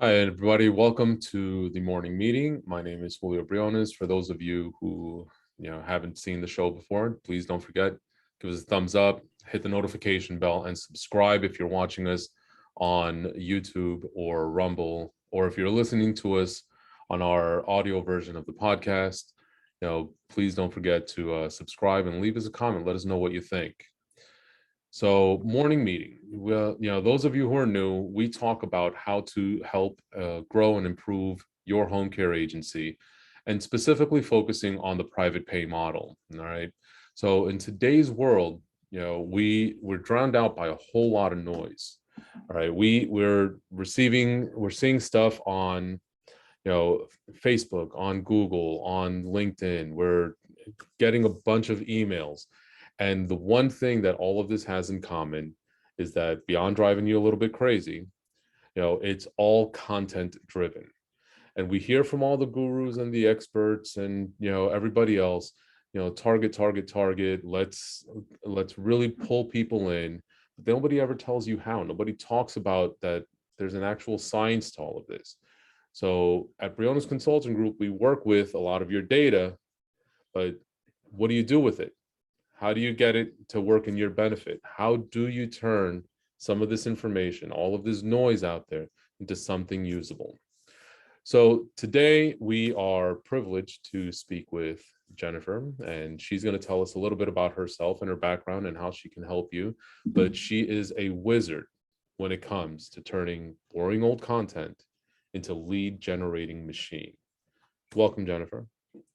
Hi, everybody. Welcome to the morning meeting. My name is Julio Briones. For those of you who haven't seen the show before, please don't forget, give us a thumbs up, hit the notification bell, and subscribe if you're watching us on YouTube or Rumble, or if you're listening to us on our audio version of the podcast. Please don't forget to subscribe and leave us a comment. Let us know what you think. So morning meeting, well, those of you who are new, we talk about how to help grow and improve your home care agency, and specifically focusing on the private pay model. All right. So in today's world, we're drowned out by a whole lot of noise. All right. We're seeing stuff on, Facebook, on Google, on LinkedIn. We're getting a bunch of emails. And the one thing that all of this has in common is that beyond driving you a little bit crazy, it's all content driven. And we hear from all the gurus and the experts and, everybody else, target, let's really pull people in. But nobody ever tells you how. Nobody talks about that there's an actual science to all of this. So at Briones Consulting Group, we work with a lot of your data, but what do you do with it? How do you get it to work in your benefit? How do you turn some of this information, all of this noise out there, into something usable? So today we are privileged to speak with Jennifer, and she's going to tell us a little bit about herself and her background and how she can help you. But she is a wizard when it comes to turning boring old content into lead generating machine. Welcome, Jennifer.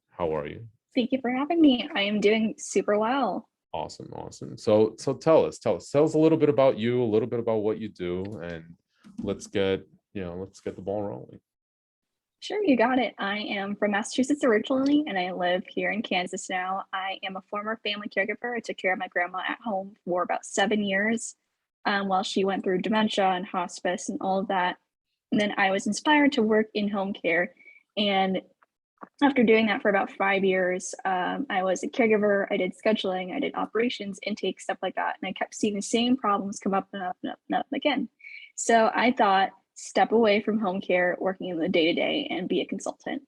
How are you? Thank you for having me. I am doing super well. Awesome. So tell us a little bit about you, a little bit about what you do, and let's get the ball rolling. Sure, you got it. I am from Massachusetts originally, and I live here in Kansas now. I am a former family caregiver. I took care of my grandma at home for about 7 years while she went through dementia and hospice and all of that. And then I was inspired to work in home care. And after doing that for about 5 years, I was a caregiver. I did scheduling, I did operations, intake, stuff like that. And I kept seeing the same problems come up and up and up and up again. So I thought, step away from home care, working in the day-to-day, and be a consultant.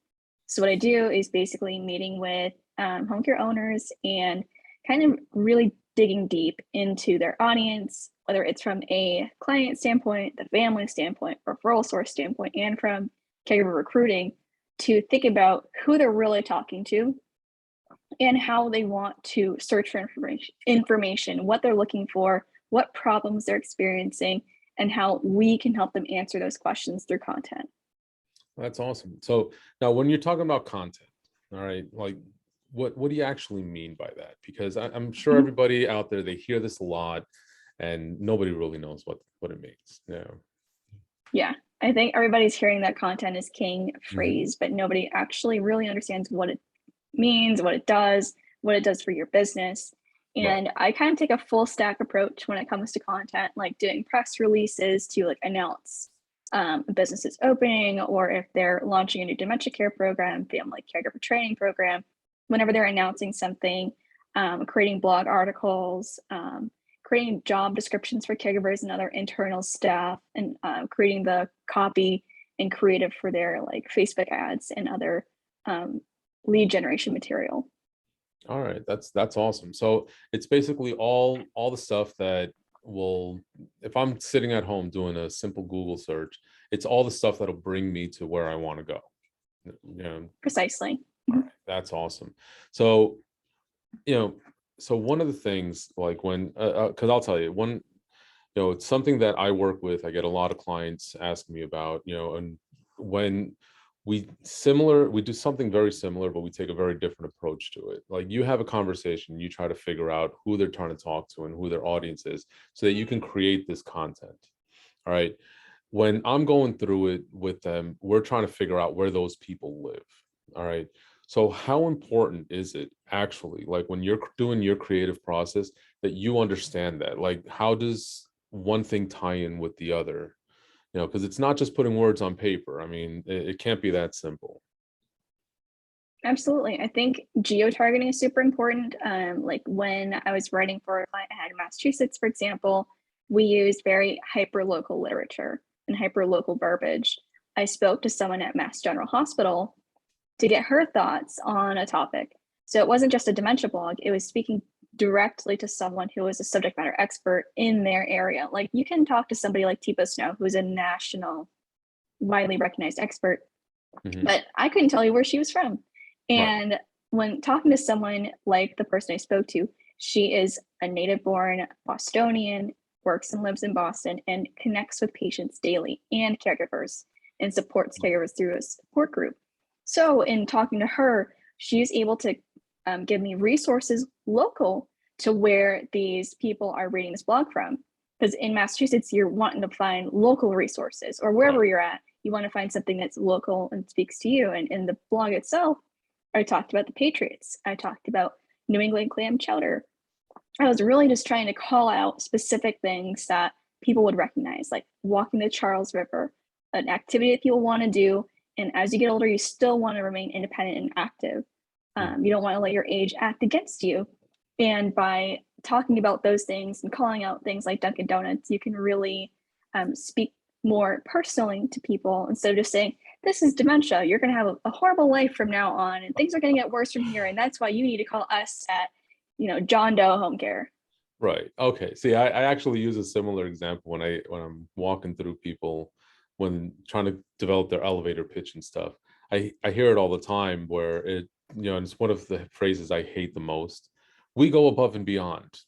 So what I do is basically meeting with home care owners and kind of really digging deep into their audience, whether it's from a client standpoint, the family standpoint, referral source standpoint, and from caregiver recruiting, to think about who they're really talking to and how they want to search for information, what they're looking for, what problems they're experiencing, and how we can help them answer those questions through content. That's awesome. So now when you're talking about content, all right, like what do you actually mean by that? Because I'm sure everybody out there, they hear this a lot and nobody really knows what it means. Yeah, I think everybody's hearing that content is king phrase, but nobody actually really understands what it means, what it does for your business. And I kind of take a full stack approach when it comes to content, like doing press releases to announce a business is opening, or if they're launching a new dementia care program, family caregiver training program, whenever they're announcing something, creating blog articles, creating job descriptions for caregivers and other internal staff, and creating the copy and creative for their Facebook ads and other lead generation material. All right, that's awesome. So it's basically all the stuff that will, if I'm sitting at home doing a simple Google search, it's all the stuff that'll bring me to where I want to go. Precisely. All right, that's awesome. So, so one of the things, like when, because I'll tell you, it's something that I work with, I get a lot of clients asking me about, and when we do something very similar, but we take a very different approach to it. Like you have a conversation, you try to figure out who they're trying to talk to and who their audience is so that you can create this content. All right. When I'm going through it with them, we're trying to figure out where those people live. All right. So how important is it actually, like when you're doing your creative process, that you understand that? Like, how does one thing tie in with the other? Because it's not just putting words on paper. I mean, it can't be that simple. Absolutely. I think geotargeting is super important. Like when I was writing for a client I had in Massachusetts, for example, we used very hyper-local literature and hyper-local verbiage. I spoke to someone at Mass General Hospital to get her thoughts on a topic. So it wasn't just a dementia blog, it was speaking directly to someone who was a subject matter expert in their area. Like you can talk to somebody like Tipo Snow, who's a national, widely recognized expert, but I couldn't tell you where she was from. And Right. when talking to someone like the person I spoke to, she is a native born Bostonian, works and lives in Boston, and connects with patients daily and caregivers and supports caregivers through a support group. So in talking to her, she's able to give me resources local to where these people are reading this blog from. Because in Massachusetts, you're wanting to find local resources, or wherever Right. you're at, you want to find something that's local and speaks to you. And in the blog itself, I talked about the Patriots. I talked about New England clam chowder. I was really just trying to call out specific things that people would recognize, like walking the Charles River, an activity that people want to do. And as you get older, you still want to remain independent and active. You don't want to let your age act against you. And by talking about those things and calling out things like Dunkin' Donuts, you can really speak more personally to people instead of just saying, this is dementia. You're going to have a horrible life from now on, and things are going to get worse from here. And that's why you need to call us at, John Doe Homecare. Right. Okay. See, I actually use a similar example when I'm walking through people when trying to develop their elevator pitch and stuff. I hear it all the time where and it's one of the phrases I hate the most. We go above and beyond.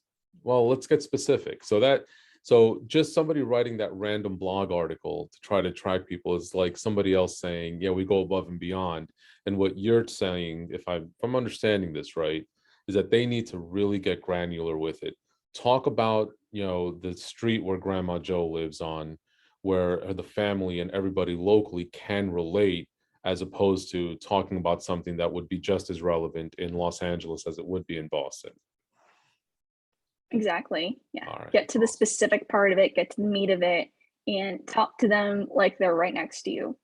Well, let's get specific. So just somebody writing that random blog article to try to attract people is like somebody else saying, yeah, we go above and beyond. And what you're saying, if I'm understanding this right, is that they need to really get granular with it. Talk about, the street where Grandma Joe lives on, where the family and everybody locally can relate, as opposed to talking about something that would be just as relevant in Los Angeles as it would be in Boston. Exactly. Yeah. All right. Get to the specific part of it, get to the meat of it, and talk to them like they're right next to you.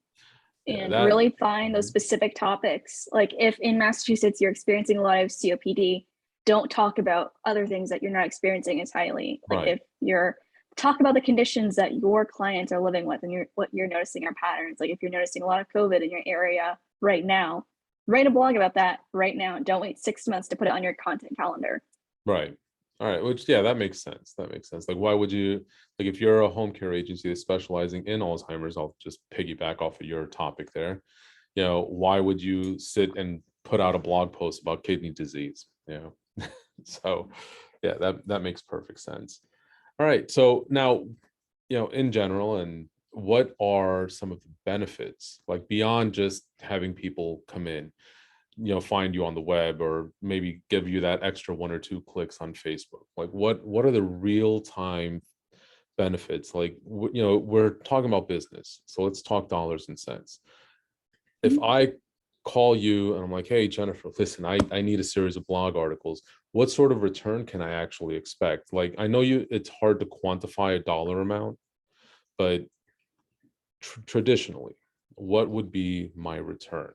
Yeah, And that. really find those specific topics. Like if in Massachusetts you're experiencing a lot of COPD, don't talk about other things that you're not experiencing as highly. Like Right. if you're talk about the conditions that your clients are living with and what you're noticing are patterns. Like if you're noticing a lot of COVID in your area right now, write a blog about that right now. Don't wait 6 months to put it on your content calendar. Right. All right. Which, yeah, that makes sense. That makes sense. Like, why would you, like, if you're a home care agency that's specializing in Alzheimer's, I'll just piggyback off of your topic there. Why would you sit and put out a blog post about kidney disease? So, yeah, that makes perfect sense. All right. So now, in general, and what are some of the benefits, like beyond just having people come in, find you on the web or maybe give you that extra 1 or 2 clicks on Facebook? Like what are the real time benefits? Like, we're talking about business, so let's talk dollars and cents. If I call you and I'm like, hey, Jennifer, listen, I need a series of blog articles, what sort of return can I actually expect? Like, I know it's hard to quantify a dollar amount, but traditionally, what would be my return?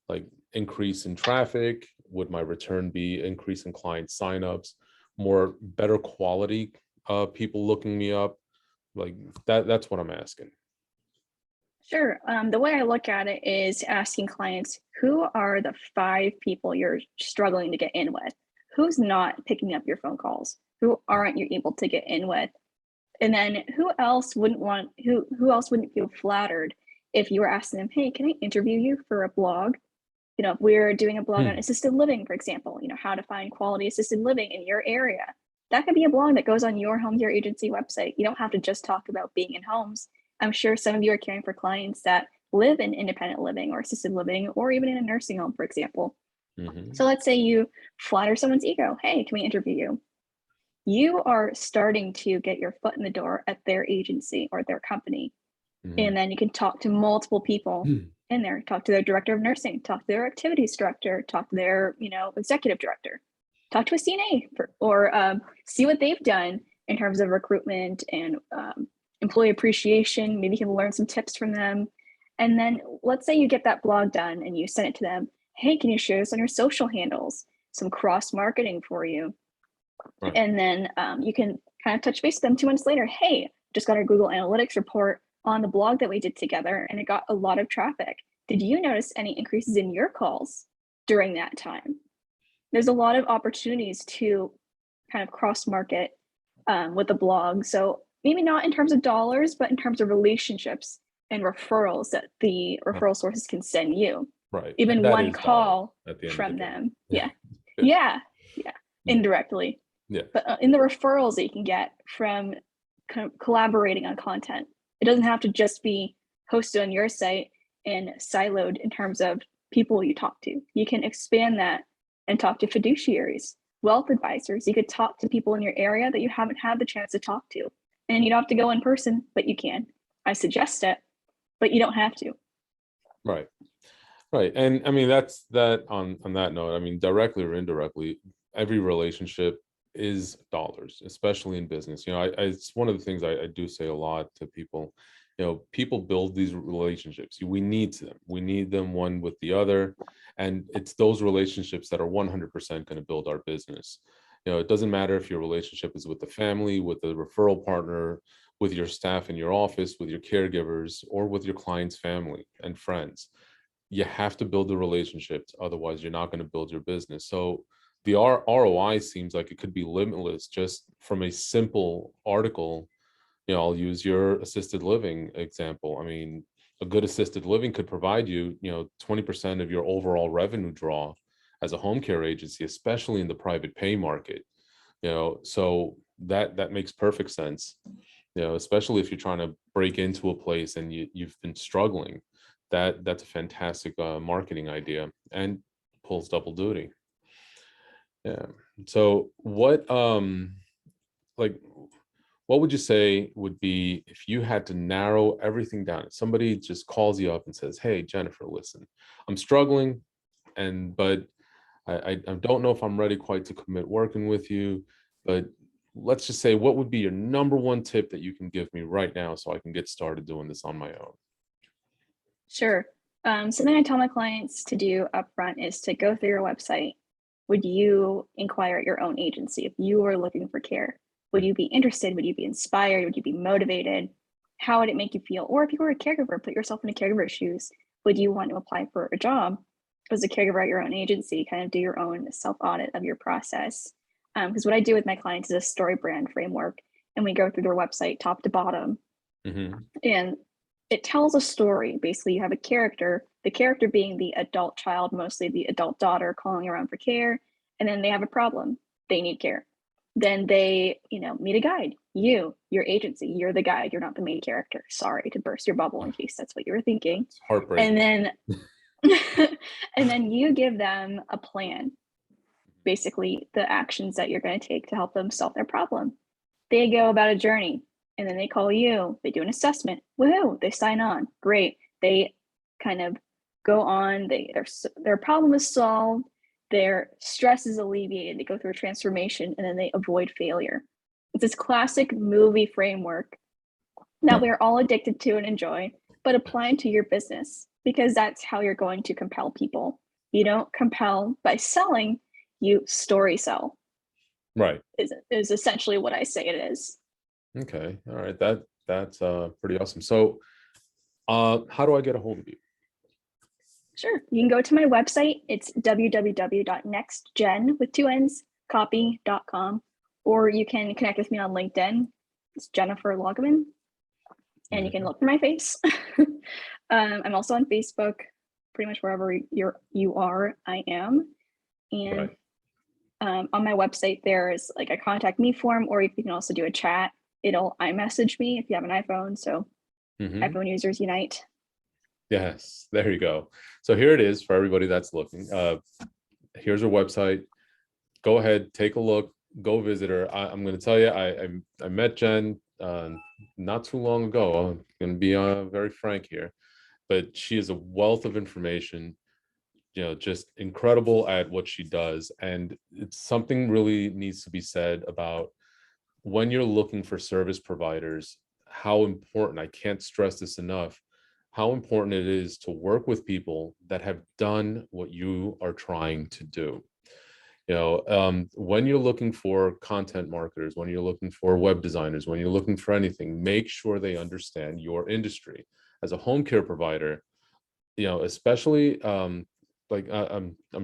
Like, increase in traffic? Would my return be increase in client signups, more better quality people looking me up? Like that's what I'm asking. Sure. The way I look at it is asking clients, who are the 5 people you're struggling to get in with? Who's not picking up your phone calls? Who aren't you able to get in with? And then who else wouldn't feel flattered if you were asking them, hey, can I interview you for a blog? If we're doing a blog on assisted living, for example, how to find quality assisted living in your area. That could be a blog that goes on your home care agency website. You don't have to just talk about being in homes. I'm sure some of you are caring for clients that live in independent living or assisted living, or even in a nursing home, for example. So let's say you flatter someone's ego. Hey, can we interview you? You are starting to get your foot in the door at their agency or their company. And then you can talk to multiple people in there, talk to their director of nursing, talk to their activities director, talk to their, executive director, talk to a CNA or see what they've done in terms of recruitment and employee appreciation. Maybe you can learn some tips from them. And then let's say you get that blog done and you send it to them. Hey, can you share this on your social handles? Some cross marketing for you. Right. And then you can kind of touch base with them 2 months later. Hey, just got our Google Analytics report on the blog that we did together, and it got a lot of traffic. Did you notice any increases in your calls during that time? There's a lot of opportunities to kind of cross market with the blog. So maybe not in terms of dollars, but in terms of relationships and referrals that the referral sources can send you. Right. Even That one is call at the end of from the day. them. Yeah. Yeah. Yeah. Indirectly. Yeah. But in the referrals that you can get from collaborating on content, it doesn't have to just be hosted on your site and siloed in terms of people you talk to. You can expand that and talk to fiduciaries, wealth advisors. You could talk to people in your area that you haven't had the chance to talk to. And you don't have to go in person, but you can. I suggest it, but you don't have to. Right. Right. And I mean, that's that on that note, I mean, directly or indirectly, every relationship is dollars, especially in business. You know, it's one of the things I do say a lot to people. You know, people build these relationships. We need them. We need them one with the other. And it's those relationships that are 100% going to build our business. You know, it doesn't matter if your relationship is with the family, with the referral partner, with your staff in your office, with your caregivers, or with your client's family and friends. You have to build the relationships. Otherwise, you're not going to build your business. So the ROI seems like it could be limitless just from a simple article. You know, I'll use your assisted living example. I mean, a good assisted living could provide you, 20% of your overall revenue draw as a home care agency, especially in the private pay market. You know, so that makes perfect sense. You know, especially if you're trying to break into a place and you've been struggling. That's a fantastic marketing idea and pulls double duty. Yeah. So what like what would you say would be if you had to narrow everything down? If somebody just calls you up and says, "Hey, Jennifer, listen, I'm struggling, but I don't know if I'm ready quite to commit working with you, but let's just say, what would be your number one tip that you can give me right now so I can get started doing this on my own?" Sure. Something I tell my clients to do upfront is to go through your website. Would you inquire at your own agency if you were looking for care? Would you be interested? Would you be inspired? Would you be motivated? How would it make you feel? Or if you were a caregiver, put yourself in a caregiver's shoes. Would you want to apply for a job as a caregiver at your own agency? Kind of do your own self-audit of your process. Because what I do with my clients is a story brand framework, and we go through their website top to bottom. Mm-hmm. And it tells a story. Basically, you have a character, the character being the adult child, mostly the adult daughter calling around for care. And then they have a problem. They need care. Then they, meet a guide. Your agency, you're the guide. You're not the main character. Sorry to burst your bubble in case that's what you were thinking. It's heartbreaking. And then you give them a plan. Basically, the actions that you're going to take to help them solve their problem. They go about a journey. And then they call you, they do an assessment. Woohoo, they sign on. Great. They kind of go on, their problem is solved, their stress is alleviated, they go through a transformation, and then they avoid failure. It's this classic movie framework that we're all addicted to and enjoy, but apply to your business because that's how you're going to compel people. You don't compel by selling, you story sell. Right. Is essentially what I say it is. Okay. All right. That's pretty awesome. So how do I get a hold of you? Sure. You can go to my website. It's www.nextgen with 2 N's copy.com, or you can connect with me on LinkedIn. It's Jennifer Lagemann, and you can look for my face. I'm also on Facebook, pretty much wherever you are, I am. And on my website, there's like a contact me form, or you can also do a chat. It'll iMessage me if you have an iPhone. So iPhone users unite. Yes, there you go. So here it is for everybody that's looking. Here's her website. Go ahead, take a look, go visit her. I'm going to tell you, I met Jen not too long ago. I'm going to be very frank here, but she is a wealth of information, just incredible at what she does. And it's something really needs to be said about when you're looking for service providers, how important, I can't stress this enough, how important it is to work with people that have done what you are trying to do. When you're looking for content marketers, when you're looking for web designers, when you're looking for anything, make sure they understand your industry. As a home care provider, especially I'm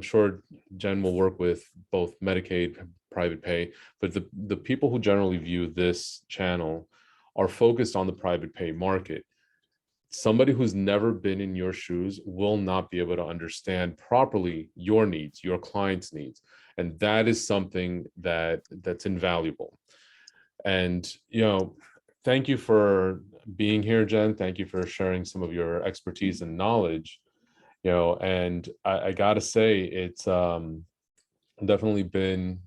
sure Jen will work with both Medicaid, private pay, but the people who generally view this channel are focused on the private pay market. Somebody who's never been in your shoes will not be able to understand properly your needs, your client's needs. And that is something that's invaluable. And, thank you for being here, Jen. Thank you for sharing some of your expertise and knowledge. And I gotta say, it's definitely been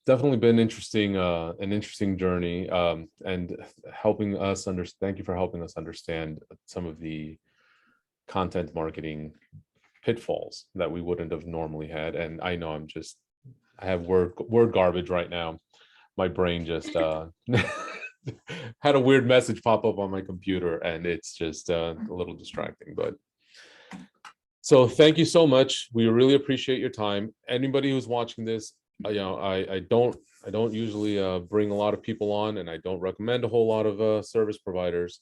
interesting, an interesting journey, and helping us thank you for helping us understand some of the content marketing pitfalls that we wouldn't have normally had. And I know I have word garbage right now. My brain just had a weird message pop up on my computer, and it's just a little distracting. But so thank you so much. We really appreciate your time. Anybody who's watching this, I don't usually bring a lot of people on, and I don't recommend a whole lot of service providers.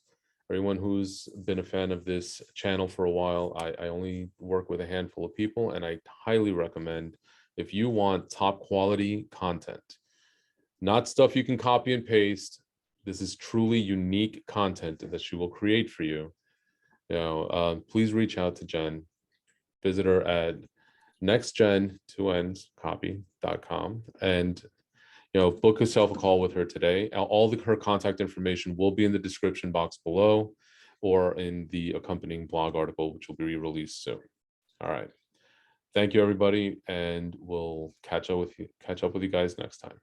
Everyone who's been a fan of this channel for a while, I only work with a handful of people, and I highly recommend, if you want top quality content, not stuff you can copy and paste. This is truly unique content that she will create for you. Please reach out to Jen. Visit her at nextgen2nscopy.com and book yourself a call with her today. All her contact information will be in the description box below or in the accompanying blog article, which will be released soon. All right. Thank you, everybody, and we'll catch up with you guys next time.